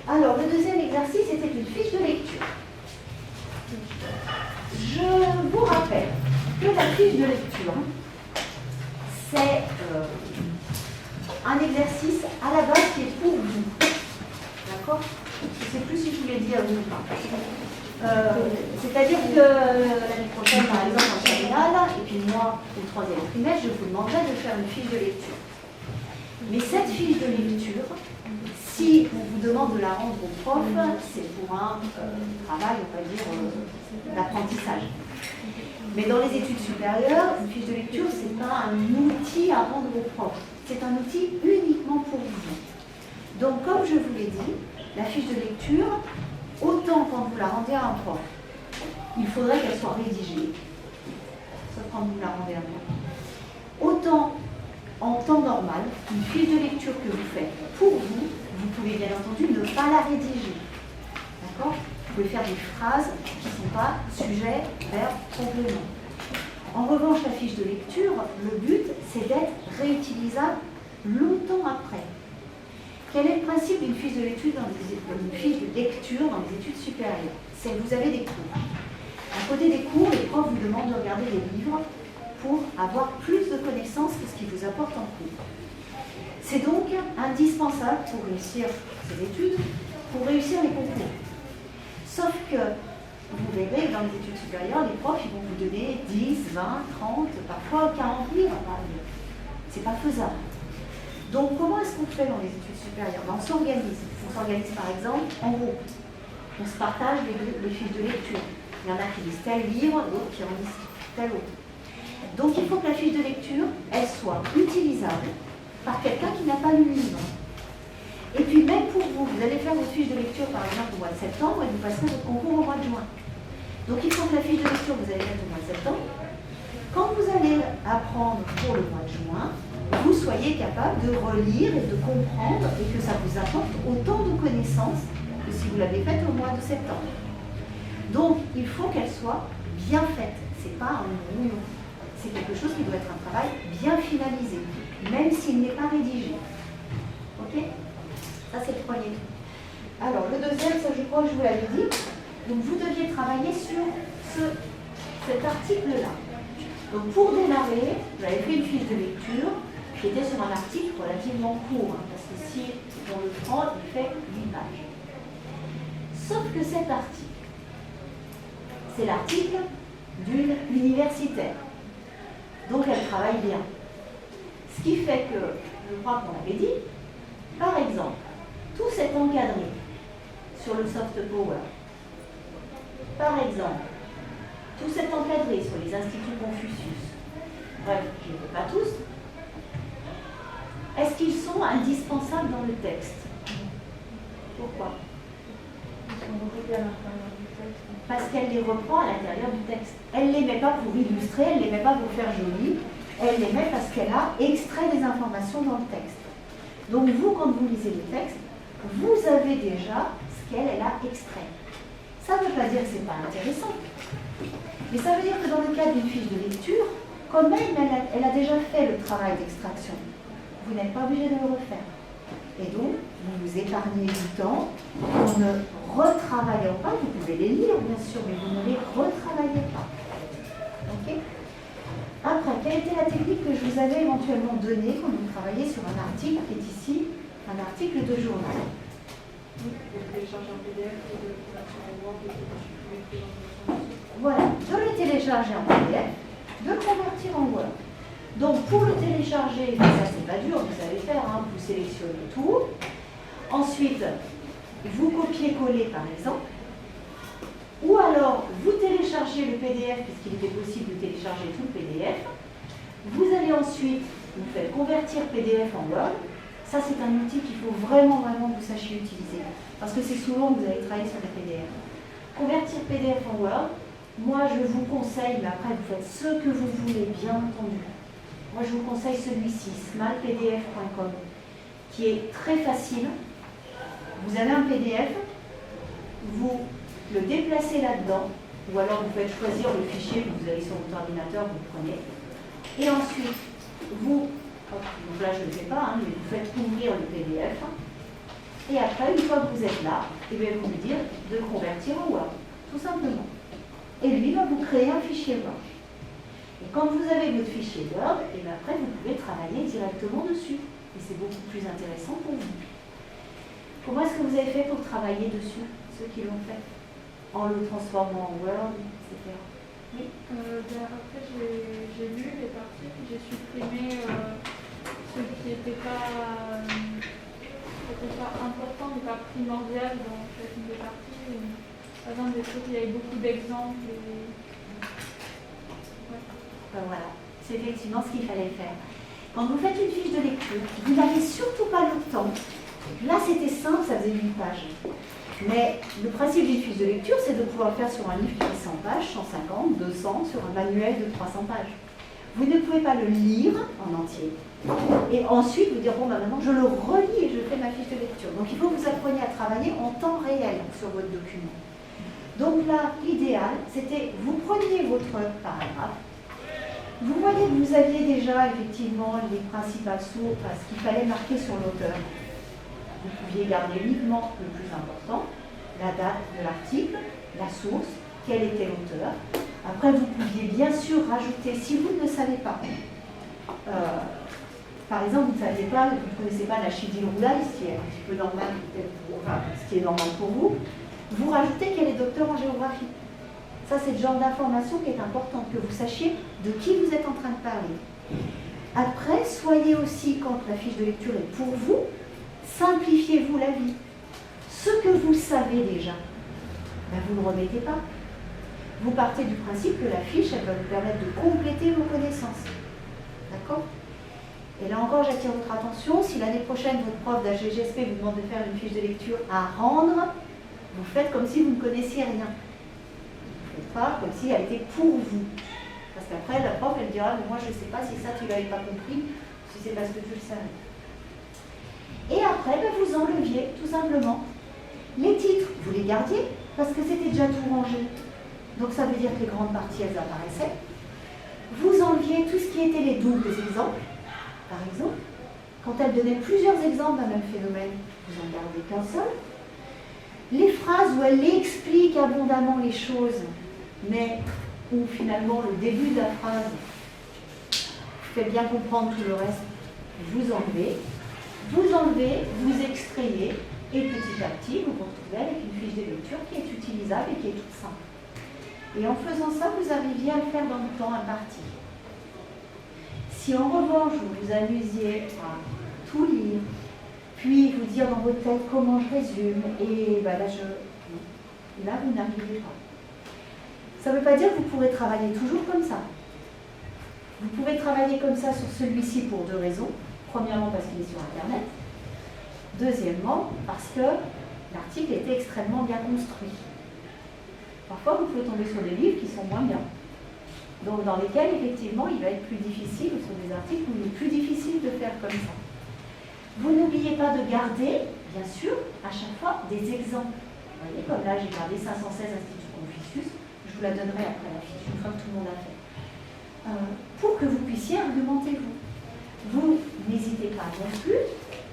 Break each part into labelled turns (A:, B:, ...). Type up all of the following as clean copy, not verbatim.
A: Alors, le deuxième exercice était une fiche de lecture. Je vous rappelle que la fiche de lecture, c'est un exercice à la base qui est pour vous. D'accord? Je ne sais plus si je vous l'ai dit à vous ou pas. C'est-à-dire que l'année prochaine, par exemple, en terminale, et puis moi, au troisième trimestre, je vous demanderai de faire une fiche de lecture. Mais cette fiche de lecture, si on vous demande de la rendre au prof, c'est pour un travail, on va dire, d'apprentissage. Mais dans les études supérieures, une fiche de lecture, ce n'est pas un outil à rendre au prof. C'est un outil uniquement pour vous. Donc, comme je vous l'ai dit, la fiche de lecture, autant quand vous la rendez à un prof, il faudrait qu'elle soit rédigée, sauf quand vous la rendez à moi. Autant en temps normal, une fiche de lecture que vous faites pour vous, vous pouvez bien entendu ne pas la rédiger. D'accord? Vous pouvez faire des phrases qui ne sont pas sujet, verbe, complément. En revanche, la fiche de lecture, le but, c'est d'être réutilisable longtemps après. Quel est le principe d'une fiche de lecture dans les études supérieures? C'est que vous avez des cours. À côté des cours, les profs vous demandent de regarder des livres pour avoir plus de connaissances que ce qu'ils vous apportent en cours. C'est donc indispensable pour réussir ces études, pour réussir les concours. Sauf que vous verrez que dans les études supérieures, les profs ils vont vous donner 10, 20, 30, parfois 40 livres par livre. C'est pas faisable. Donc comment est-ce qu'on fait dans les études supérieures? On s'organise. On s'organise par exemple en groupe. On se partage les fiches de lecture. Il y en a qui lisent tel livre, d'autres qui en lisent tel autre. Donc il faut que la fiche de lecture, elle soit utilisable par quelqu'un qui n'a pas lu le livre. Et puis même pour vous, vous allez faire votre fiche de lecture par exemple au mois de septembre et vous passerez votre concours au mois de juin. Donc il faut que la fiche de lecture vous allez mettre au mois de septembre. Quand vous allez apprendre pour le mois de juin, vous soyez capable de relire et de comprendre et que ça vous apporte autant de connaissances que si vous l'avez faite au mois de septembre. Donc il faut qu'elle soit bien faite. C'est pas un brouillon. C'est quelque chose qui doit être un travail bien finalisé, même s'il n'est pas rédigé. Ok? Ça, c'est le premier. Alors, le deuxième, ça, je crois que je vous l'avais dit. Donc, vous deviez travailler sur cet article-là. Donc, pour démarrer, vous avez fait une fiche de lecture qui était sur un article relativement court, parce que si on le prend, il fait 8 pages. Sauf que cet article, c'est l'article d'une universitaire. Donc, elle travaille bien. Ce qui fait que, je crois qu'on l'avait dit, par exemple, tout cet encadré sur le soft power. Par exemple, tout cet encadré sur les instituts Confucius. Bref, je ne veux pas tous. Est-ce qu'ils sont indispensables dans le texte? Pourquoi? Parce qu'elle les reprend à l'intérieur du texte. Elle ne les met pas pour illustrer, elle ne les met pas pour faire joli, elle les met parce qu'elle a extrait des informations dans le texte. Donc vous, quand vous lisez le texte, vous avez déjà ce qu'elle a extrait. Ça ne veut pas dire que ce n'est pas intéressant, mais ça veut dire que dans le cadre d'une fiche de lecture, quand même elle a déjà fait le travail d'extraction. Vous n'êtes pas obligé de le refaire. Et donc, vous vous épargnez du temps en ne retravaillant pas. Vous pouvez les lire, bien sûr, mais vous ne les retravaillez pas. Ok? Après, quelle était la technique que je vous avais éventuellement donnée quand vous travaillez sur un article qui est ici, un article de journal? Voilà, de le télécharger en PDF, de le convertir en Word. Donc pour le télécharger, ça c'est pas dur, vous savez faire, hein, vous sélectionnez tout. Ensuite, vous copiez-collez par exemple. Ou alors, vous téléchargez le PDF, puisqu'il était possible de télécharger tout le PDF. Vous allez ensuite, vous faites convertir PDF en Word. Ça, c'est un outil qu'il faut vraiment que vous sachiez utiliser. Parce que c'est souvent que vous allez travailler sur des PDF. Convertir PDF en Word, moi, je vous conseille, mais après, vous faites ce que vous voulez, bien entendu. Moi, je vous conseille celui-ci, smalpdf.com, qui est très facile. Vous avez un PDF, vous le déplacez là-dedans, ou alors vous faites choisir le fichier que vous avez sur votre ordinateur, vous le prenez. Et ensuite, vous, donc là je ne le fais pas, hein, mais vous faites ouvrir le PDF. Et après, une fois que vous êtes là, il va vous dire de convertir en Word, tout simplement. Et lui va vous créer un fichier Word. Et quand vous avez votre fichier Word, et bien après, vous pouvez travailler directement dessus. Et c'est beaucoup plus intéressant pour vous. Comment est-ce que vous avez fait pour travailler dessus, ceux qui l'ont fait, en le transformant en Word, etc. Oui.
B: Après, j'ai lu les parties, puis j'ai supprimé ce qui n'était pas important, mais pas primordial dans chacune des parties. Par exemple, des trucs où il y avait beaucoup d'exemples. Ouais.
A: Voilà, c'est effectivement ce qu'il fallait faire. Quand vous faites une fiche de lecture, vous n'avez surtout pas le temps. Là, c'était simple, ça faisait 8 pages. Mais le principe d'une fiche de lecture, c'est de pouvoir faire sur un livre qui fait 100 pages, 150, 200, sur un manuel de 300 pages. Vous ne pouvez pas le lire en entier. Et ensuite, vous dire, bon, ben maintenant, je le relis et je fais ma fiche de lecture. Donc, il faut que vous appreniez à travailler en temps réel sur votre document. Donc là, l'idéal, c'était, vous preniez votre paragraphe, vous voyez que vous aviez déjà effectivement les principales sources, ce qu'il fallait marquer sur l'auteur. Vous pouviez garder uniquement le plus important, la date de l'article, la source, quel était l'auteur. Après, vous pouviez bien sûr rajouter, si vous ne le savez pas, par exemple, vous ne saviez pas, vous ne connaissez pas la Chidil-Roulay, ce qui est un petit peu normal, ce qui est normal pour vous, vous rajoutez qu'elle est docteur en géographie. Ça, c'est le genre d'information qui est important, que vous sachiez de qui vous êtes en train de parler. Après, soyez aussi, quand la fiche de lecture est pour vous, simplifiez-vous la vie. Ce que vous savez déjà, ben vous ne le remettez pas. Vous partez du principe que la fiche, elle va vous permettre de compléter vos connaissances. D'accord ? Et là encore, j'attire votre attention. Si l'année prochaine, votre prof d'HGSP vous demande de faire une fiche de lecture à rendre, vous faites comme si vous ne connaissiez rien. Vous ne faites pas comme si elle était pour vous. Parce qu'après, la prof, elle dira, mais moi, je ne sais pas si ça, tu ne l'avais pas compris, si c'est parce que tu le savais. Et après, ben, vous enleviez, tout simplement. Les titres, vous les gardiez, parce que c'était déjà tout rangé. Donc ça veut dire que les grandes parties, elles apparaissaient. Vous enleviez tout ce qui était les doubles exemples. Par exemple, quand elle donnait plusieurs exemples d'un même phénomène, vous en gardez qu'un seul. Les phrases où elle explique abondamment les choses, mais où finalement le début de la phrase fait bien comprendre tout le reste, vous enlevez, vous extrayez, et petit à petit, vous vous retrouvez avec une fiche de lecture qui est utilisable et qui est toute simple. Et en faisant ça, vous arriviez à le faire dans le temps imparti. Si en revanche, vous vous amusiez à tout lire, puis vous dire dans votre tête comment je résume, et ben là, vous n'arrivez pas. Ça ne veut pas dire que vous pourrez travailler toujours comme ça. Vous pouvez travailler comme ça sur celui-ci pour deux raisons. Premièrement, parce qu'il est sur Internet. Deuxièmement, parce que l'article était extrêmement bien construit. Parfois, vous pouvez tomber sur des livres qui sont moins bien. Donc, dans lesquels, effectivement, il va être plus difficile, ou sur des articles où il est plus difficile de faire comme ça. Vous n'oubliez pas de garder, bien sûr, à chaque fois, des exemples. Vous voyez, comme là, j'ai gardé 516 Institut Confucius, je vous la donnerai après la fiche, une fois que tout le monde a fait. Pour que vous puissiez argumenter vous. Vous n'hésitez pas non plus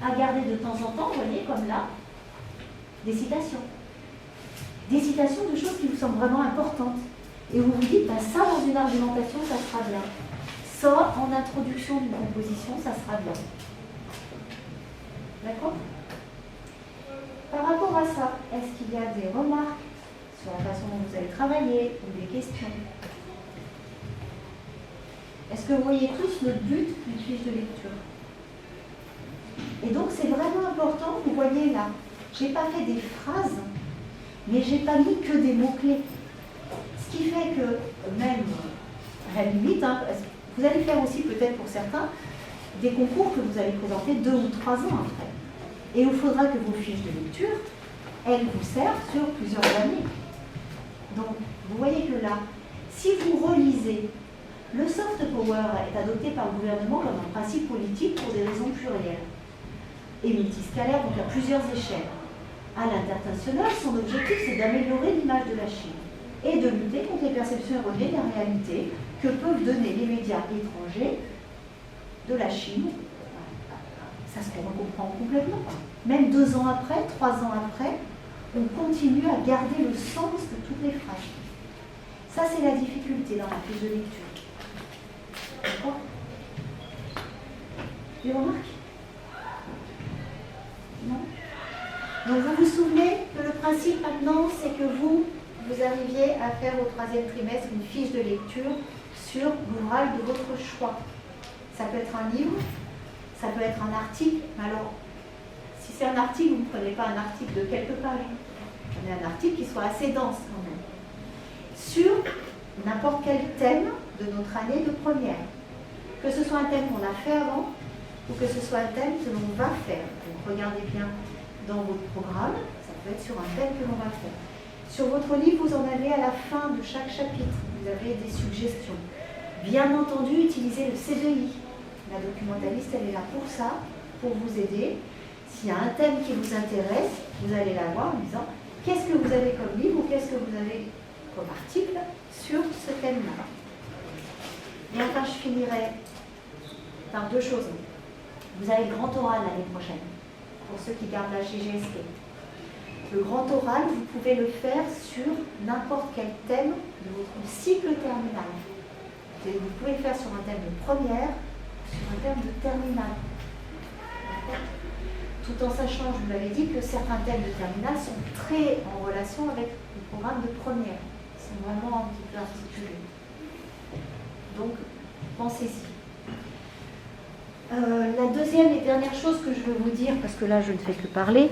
A: à garder de temps en temps, vous voyez, comme là, des citations. Des citations de choses qui vous semblent vraiment importantes. Et vous vous dites, ben ça, dans une argumentation, ça sera bien. Ça, en introduction d'une composition, ça sera bien. D'accord ? Par rapport à ça, est-ce qu'il y a des remarques sur la façon dont vous allez travailler ou des questions ? Est-ce que vous voyez tous le but d'une fiche de lecture ? Et donc, c'est vraiment important, vous voyez là, je n'ai pas fait des phrases, mais je n'ai pas mis que des mots-clés. Ce qui fait que, même, à la limite, vous allez faire aussi peut-être pour certains, des concours que vous allez présenter 2 ou 3 ans après. Et il faudra que vos fiches de lecture, elles vous servent sur plusieurs années. Donc, vous voyez que là, si vous relisez, le soft power est adopté par le gouvernement comme un principe politique pour des raisons plurielles et multiscalaires, donc à plusieurs échelles. À l'international, son objectif, c'est d'améliorer l'image de la Chine et de lutter contre les perceptions erronées des réalités que peuvent donner les médias étrangers de la Chine. Ça ça se comprend complètement. Même 2 ans après, 3 ans après, on continue à garder le sens de toutes les phrases. Ça, c'est la difficulté dans la fiche de lecture. D'accord? Des remarques? Non? Donc vous vous souvenez que le principe maintenant, c'est que vous arriviez à faire au 3e trimestre une fiche de lecture sur l'ouvrage de votre choix. Ça peut être un livre, ça peut être un article. Alors, si c'est un article, vous ne prenez pas un article de quelques pages. Prenez un article qui soit assez dense quand même. Sur n'importe quel thème de notre année de première. Que ce soit un thème qu'on a fait avant, ou que ce soit un thème que l'on va faire. Donc regardez bien dans votre programme, ça peut être sur un thème que l'on va faire. Sur votre livre, vous en avez à la fin de chaque chapitre. Vous avez des suggestions. Bien entendu, utilisez le CDI. La documentaliste, elle est là pour ça, pour vous aider. S'il y a un thème qui vous intéresse, vous allez la voir en disant qu'est-ce que vous avez comme livre ou qu'est-ce que vous avez comme article sur ce thème-là. Et enfin, je finirai par 2 choses. Vous avez le grand oral l'année prochaine, pour ceux qui gardent la GGST. Le grand oral, vous pouvez le faire sur n'importe quel thème de votre cycle terminal. Vous pouvez le faire sur un thème de première, sur un thème de terminale. Tout en sachant, je vous l'avais dit, que certains thèmes de terminale sont très en relation avec le programme de première. Ils sont vraiment un petit peu articulés. Donc, pensez-y. La deuxième et dernière chose que je veux vous dire, parce que là je ne fais que parler,